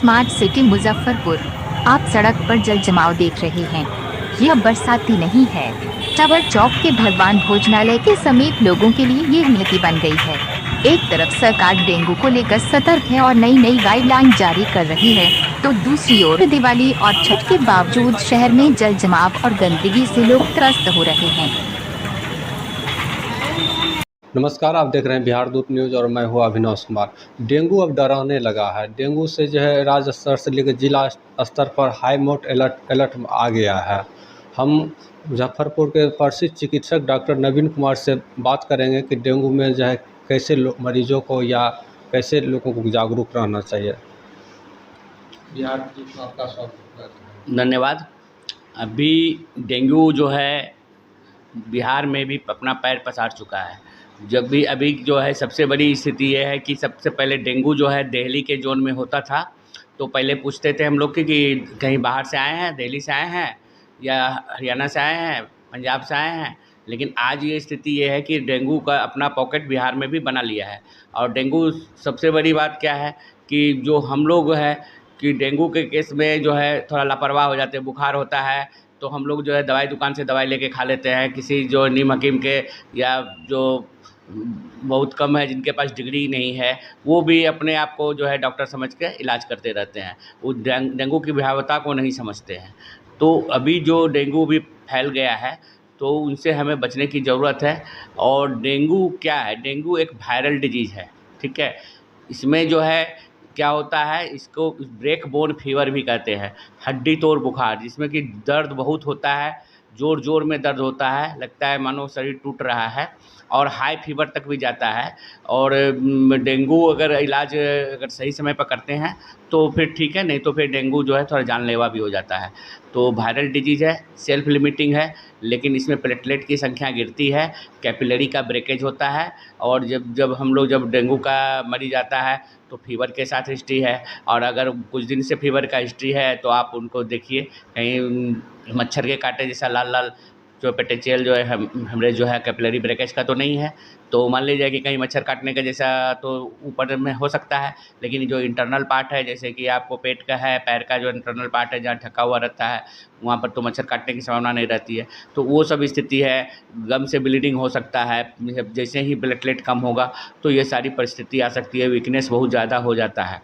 Smart city Muzaffarpur. आप सड़क पर जल जमाव देख रहे हैं। यह बरसाती नहीं है। टावर चौक के भगवान भोजनालय के समीप लोगों के लिए ये नीति बन गई है। एक तरफ सरकार डेंगू को लेकर सतर्क है और नई नई गाइडलाइन जारी कर रही है, तो दूसरी ओर दिवाली और छठ के बावजूद शहर में जल जमाव और गंदगी से लोग त्रस्त हो रहे हैं। नमस्कार, आप देख रहे हैं बिहार दूत न्यूज़ और मैं हूँ अभिनव कुमार। डेंगू अब डराने लगा है। डेंगू से जो है राज्य स्तर से लेकर जिला स्तर पर हाई मोड अलर्ट आ गया है। हम मुजफ्फरपुर के प्रसिद्ध चिकित्सक डॉक्टर नवीन कुमार से बात करेंगे कि डेंगू में जो है कैसे मरीजों को या कैसे लोगों को जागरूक रहना चाहिए। बिहार दूत में आपका स्वागत है। धन्यवाद। अभी डेंगू जो है बिहार में भी अपना पैर पसार चुका है। जब भी अभी जो है सबसे बड़ी स्थिति ये है कि सबसे पहले डेंगू जो है दिल्ली के जोन में होता था, तो पहले पूछते थे हम लोग कि कहीं बाहर से आए हैं, दिल्ली से आए हैं या हरियाणा से आए हैं, पंजाब से आए हैं। लेकिन आज ये स्थिति ये है कि डेंगू का अपना पॉकेट बिहार में भी बना लिया है। और डेंगू सबसे बड़ी बात क्या है कि जो हम लोग है कि डेंगू के केस में जो है थोड़ा लापरवाह हो जाते हैं। बुखार होता है तो हम लोग जो है दवाई दुकान से दवाई लेके खा लेते हैं, किसी जो नीम हकीम के या जो बहुत कम है जिनके पास डिग्री नहीं है वो भी अपने आप को जो है डॉक्टर समझ के इलाज करते रहते हैं। वो डेंगू की भयावहता को नहीं समझते हैं। तो अभी जो डेंगू भी फैल गया है तो उनसे हमें बचने की ज़रूरत है। और डेंगू क्या है? डेंगू एक वायरल डिजीज़ है, ठीक है। इसमें जो है क्या होता है, इसको ब्रेक बोन फीवर भी कहते हैं, हड्डी तोड़ बुखार, जिसमें कि दर्द बहुत होता है, ज़ोर ज़ोर में दर्द होता है, लगता है मानो शरीर टूट रहा है और हाई फीवर तक भी जाता है। और डेंगू अगर इलाज अगर सही समय पर करते हैं तो फिर ठीक है, नहीं तो फिर डेंगू जो है थोड़ा जानलेवा भी हो जाता है। तो वायरल डिजीज़ है, सेल्फ लिमिटिंग है, लेकिन इसमें प्लेटलेट की संख्या गिरती है, कैपिलरी का ब्रेकेज होता है। और जब डेंगू का मरीज आता है तो फीवर के साथ हिस्ट्री है। और अगर कुछ दिन से फीवर का हिस्ट्री है तो आप उनको देखिए कहीं मच्छर के काटे जैसा लाल लाल जो पेटेंशियल जो है हमारे जो है कैपिलरी ब्रेकेज का तो नहीं है। तो मान लीजिए कि कहीं मच्छर काटने का जैसा तो ऊपर में हो सकता है, लेकिन जो इंटरनल पार्ट है जैसे कि आपको पेट का है, पैर का जो इंटरनल पार्ट है जहाँ ढका हुआ रहता है वहाँ पर तो मच्छर काटने की संभावना नहीं रहती है। तो वो सब स्थिति है। गम से ब्लीडिंग हो सकता है, जैसे ही प्लेटलेट कम होगा तो ये सारी परिस्थिति आ सकती है। वीकनेस बहुत ज़्यादा हो जाता है।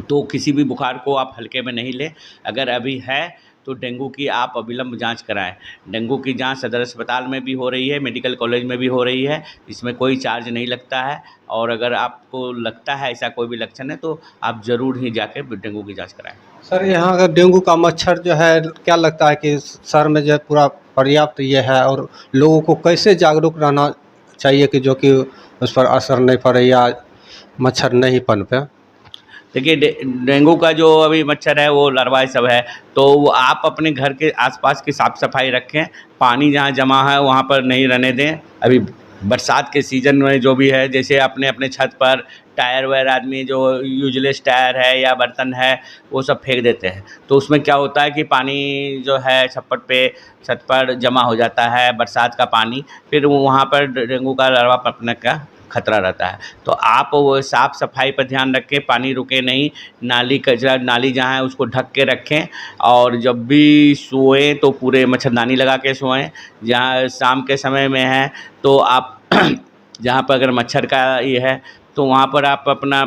तो किसी भी बुखार को आप हल्के में नहीं लें। अगर अभी है तो डेंगू की आप अविलंब जांच कराएं। डेंगू की जांच सदर अस्पताल में भी हो रही है, मेडिकल कॉलेज में भी हो रही है। इसमें कोई चार्ज नहीं लगता है। और अगर आपको लगता है ऐसा कोई भी लक्षण है तो आप ज़रूर ही जाके डेंगू की जांच कराएं। सर, यहाँ अगर डेंगू का मच्छर जो है क्या लगता है कि शहर में जो है पूरा पर्याप्त ये है, और लोगों को कैसे जागरूक रहना चाहिए कि जो कि उस पर असर नहीं पड़े या मच्छर नहीं पनपे? देखिए डेंगू का जो अभी मच्छर है वो लार्वा सब है, तो वो आप अपने घर के आसपास की साफ़ सफाई रखें। पानी जहाँ जमा है वहाँ पर नहीं रहने दें। अभी बरसात के सीज़न में जो भी है, जैसे अपने अपने छत पर टायर वायर आदमी जो यूजलेस टायर है या बर्तन है वो सब फेंक देते हैं। तो उसमें क्या होता है कि पानी जो है छत पर जमा हो जाता है, बरसात का पानी, फिर वहाँ पर डेंगू का लार्वा पनपने का खतरा रहता है। तो आप वो साफ़ सफाई पर ध्यान रखें, पानी रुके नहीं, नाली कचरा नाली जहाँ है उसको ढक के रखें। और जब भी सोएं तो पूरे मच्छरदानी लगा के सोएं। जहाँ शाम के समय में है तो आप जहाँ पर अगर मच्छर का ये है तो वहाँ पर आप अपना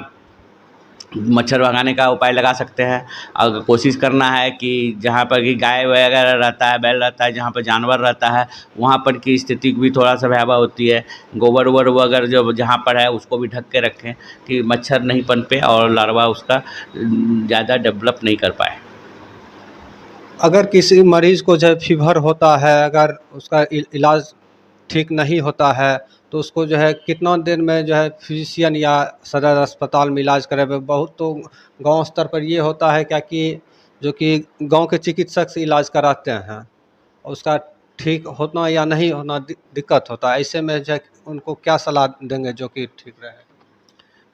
मच्छर भगाने का उपाय लगा सकते हैं। अगर कोशिश करना है कि जहाँ पर कि गाय वगैरह रहता है, बैल रहता है, जहाँ पर जानवर रहता है वहाँ पर की स्थिति भी थोड़ा सा भयावह होती है। गोबर वोबर अगर जो जहाँ पर है उसको भी ढक के रखें कि मच्छर नहीं पनपे और लार्वा उसका ज़्यादा डेवलप नहीं कर पाए। अगर किसी मरीज़ को जो है फीवर होता है, अगर उसका इलाज ठीक नहीं होता है तो उसको जो है कितना दिन में जो है फिजिशियन या सदर अस्पताल में इलाज करावे? बहुत तो गांव स्तर पर ये होता है क्या कि जो कि गांव के चिकित्सक से इलाज कराते हैं, उसका ठीक होना या नहीं होना दिक्कत होता है। ऐसे में जो है उनको क्या सलाह देंगे जो कि ठीक रहे?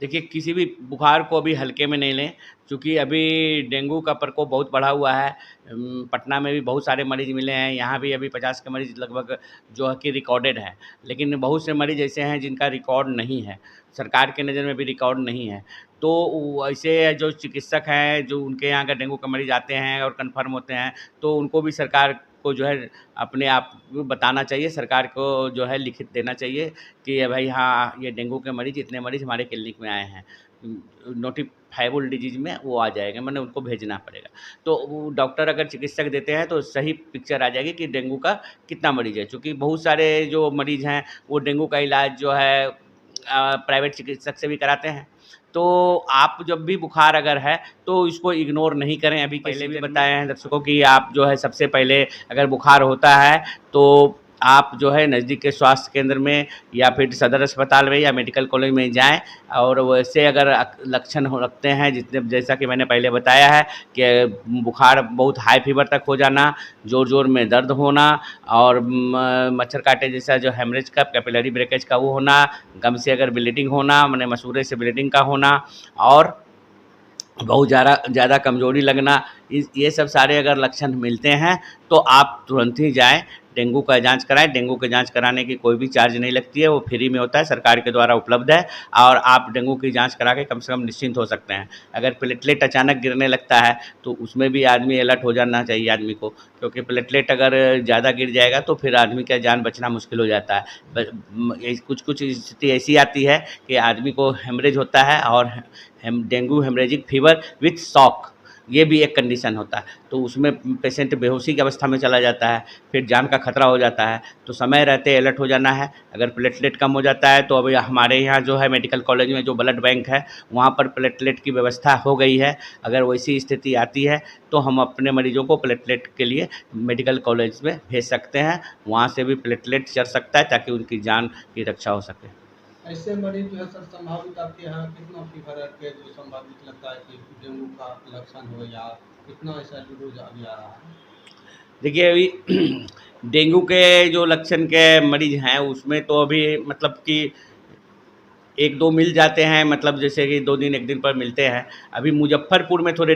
देखिए किसी भी बुखार को अभी हल्के में नहीं लें, क्योंकि अभी डेंगू का प्रकोप बहुत बढ़ा हुआ है। पटना में भी बहुत सारे मरीज़ मिले हैं, यहाँ भी अभी 50 के मरीज़ लगभग जो है कि रिकॉर्डेड हैं। लेकिन बहुत से मरीज़ ऐसे हैं जिनका रिकॉर्ड नहीं है, सरकार के नज़र में भी रिकॉर्ड नहीं है। तो तो ऐसे जो चिकित्सक हैं, जो उनके यहाँ अगर डेंगू का मरीज़ आते हैं और कन्फर्म होते हैं, तो उनको भी सरकार को जो है अपने आप को बताना चाहिए, सरकार को जो है लिखित देना चाहिए कि भाई हाँ, ये डेंगू के मरीज़, इतने मरीज़ हमारे क्लिनिक में आए हैं। नोटिफाइबल डिजीज़ में वो आ जाएगा, मैंने उनको भेजना पड़ेगा। तो वो डॉक्टर अगर चिकित्सक देते हैं तो सही पिक्चर आ जाएगी कि डेंगू का कितना मरीज़ है। चूँकि बहुत सारे जो मरीज़ हैं, वो डेंगू का इलाज जो है प्राइवेट चिकित्सक से भी कराते हैं। तो आप जब भी बुखार अगर है तो इसको इग्नोर नहीं करें। अभी पहले भी बताए हैं दर्शकों कि आप जो है सबसे पहले अगर बुखार होता है तो आप जो है नज़दीक के स्वास्थ्य केंद्र में या फिर सदर अस्पताल में या मेडिकल कॉलेज में जाएँ, और वैसे अगर लक्षण लगते हैं जितने, जैसा कि मैंने पहले बताया है कि बुखार बहुत हाई फीवर तक हो जाना, ज़ोर-ज़ोर में दर्द होना और मच्छर काटे जैसा जो हेमरेज का, कैपिलरी ब्रेकेज का वो होना, गम से अगर ब्लीडिंग होना, माने मसूड़े से ब्लीडिंग का होना और बहुत ज़्यादा कमज़ोरी लगना, ये सब सारे अगर लक्षण मिलते हैं तो आप तुरंत ही जाएँ, डेंगू का जांच कराएँ। डेंगू की जांच कराने की कोई भी चार्ज नहीं लगती है, वो फ्री में होता है, सरकार के द्वारा उपलब्ध है और आप डेंगू की जांच करा के कम से कम निश्चिंत हो सकते हैं। अगर प्लेटलेट अचानक गिरने लगता है तो उसमें भी आदमी अलर्ट हो जाना चाहिए आदमी को, क्योंकि प्लेटलेट अगर ज़्यादा गिर जाएगा तो फिर आदमी का जान बचना मुश्किल हो जाता है। कुछ स्थिति ऐसी आती है कि आदमी को हेमरेज होता है और dengue haemorrhagic fever with shock, ये भी एक कंडीशन होता है। तो उसमें पेशेंट बेहोशी की अवस्था में चला जाता है, फिर जान का खतरा हो जाता है। तो समय रहते अलर्ट हो जाना है। अगर प्लेटलेट कम हो जाता है तो अभी हमारे यहाँ जो है मेडिकल कॉलेज में जो ब्लड बैंक है, वहाँ पर प्लेटलेट की व्यवस्था हो गई है। अगर वैसी स्थिति आती है तो हम अपने मरीजों को प्लेटलेट के लिए मेडिकल कॉलेज में भेज सकते हैं, वहाँ से भी प्लेटलेट चढ़ सकता है ताकि उनकी जान की रक्षा हो सके। ऐसे मरीज जो है सर संभावित आपके यहाँ कितना फीवर के जो संभावित लगता है कि डेंगू का लक्षण हो, या कितना ऐसा रोज अभी आ रहा है? देखिए अभी डेंगू के जो लक्षण के मरीज हैं उसमें तो अभी मतलब कि 1-2 मिल जाते हैं, मतलब जैसे कि 2 दिन 1 दिन पर मिलते हैं। अभी मुजफ्फरपुर में थोड़े